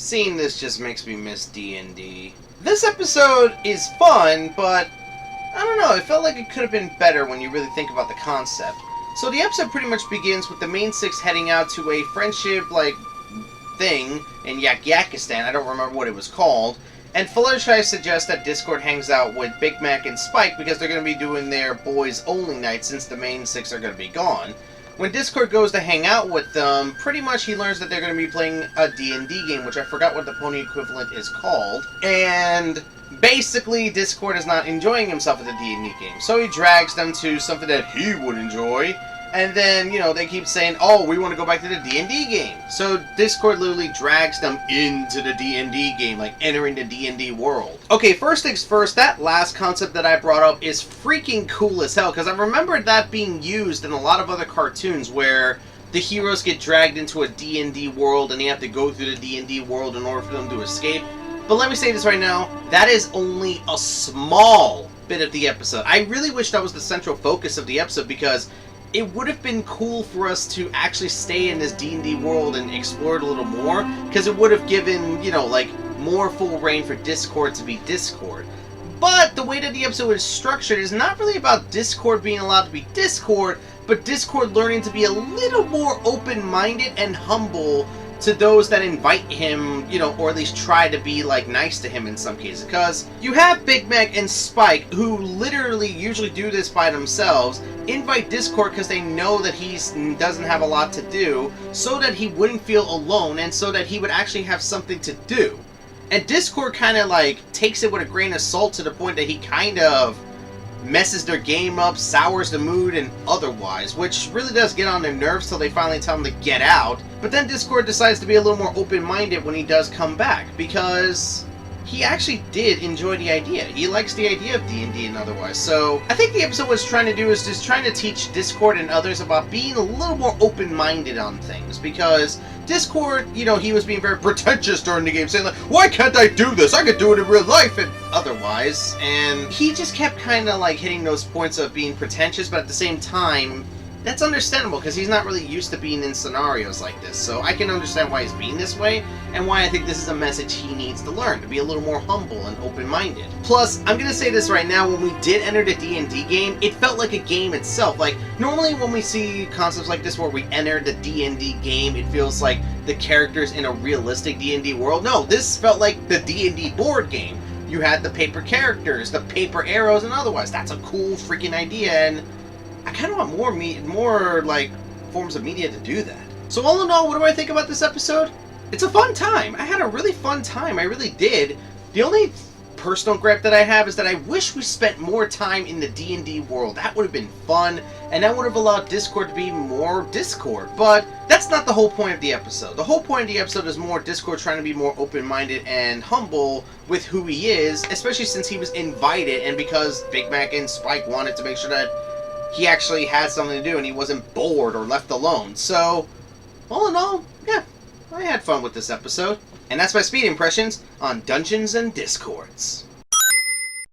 Seeing this just makes me miss D&D. This episode is fun, but I don't know, it felt like it could have been better when you really think about the concept. So the episode pretty much begins with the main six heading out to a friendship, thing in Yakistan. I don't remember what it was called. And Fluttershy suggests that Discord hangs out with Big Mac and Spike because they're going to be doing their boys-only night since the main six are going to be gone. When Discord goes to hang out with them, pretty much he learns that they're going to be playing a D&D game, which I forgot what the pony equivalent is called. And basically, Discord is not enjoying himself at the D&D game. So he drags them to something that he would enjoy. And then, they keep saying, oh, we want to go back to the D&D game. So Discord literally drags them into the D&D game, entering the D&D world. Okay, first things first, that last concept that I brought up is freaking cool as hell, because I remember that being used in a lot of other cartoons where the heroes get dragged into a D&D world and they have to go through the D&D world in order for them to escape. But let me say this right now, that is only a small bit of the episode. I really wish that was the central focus of the episode, because it would have been cool for us to actually stay in this D&D world and explore it a little more, because it would have given, more full reign for Discord to be Discord. But the way that the episode is structured is not really about Discord being allowed to be Discord, but Discord learning to be a little more open-minded and humble to those that invite him, or at least try to be, nice to him in some cases. Because you have Big Mac and Spike, who literally usually do this by themselves, invite Discord because they know that he doesn't have a lot to do, so that he wouldn't feel alone, and so that he would actually have something to do. And Discord kind of, takes it with a grain of salt to the point that he kind of messes their game up, sours the mood, and otherwise, which really does get on their nerves till they finally tell him to get out. But then Discord decides to be a little more open-minded when he does come back, because he actually did enjoy the idea. He likes the idea of D&D and otherwise. So I think the episode was trying to do is just trying to teach Discord and others about being a little more open-minded on things, because Discord, he was being very pretentious during the game, saying, why can't I do this? I could do it in real life and otherwise. And he just kept kind of, hitting those points of being pretentious, but at the same time, that's understandable, because he's not really used to being in scenarios like this. So I can understand why he's being this way, and why I think this is a message he needs to learn, to be a little more humble and open-minded. Plus, I'm going to say this right now, when we did enter the D&D game, it felt like a game itself. Normally when we see concepts like this where we enter the D&D game, it feels like the characters in a realistic D&D world. No, this felt like the D&D board game. You had the paper characters, the paper arrows, and otherwise. That's a cool freaking idea, and I kind of want more forms of media to do that. So all in all, what do I think about this episode? It's a fun time. I had a really fun time. I really did. The only personal gripe that I have is that I wish we spent more time in the D&D world. That would have been fun, and that would have allowed Discord to be more Discord. But that's not the whole point of the episode. The whole point of the episode is more Discord trying to be more open-minded and humble with who he is, especially since he was invited, and because Big Mac and Spike wanted to make sure that he actually had something to do and he wasn't bored or left alone. So, all in all, yeah, I had fun with this episode. And that's my speed impressions on Dungeons and Discords.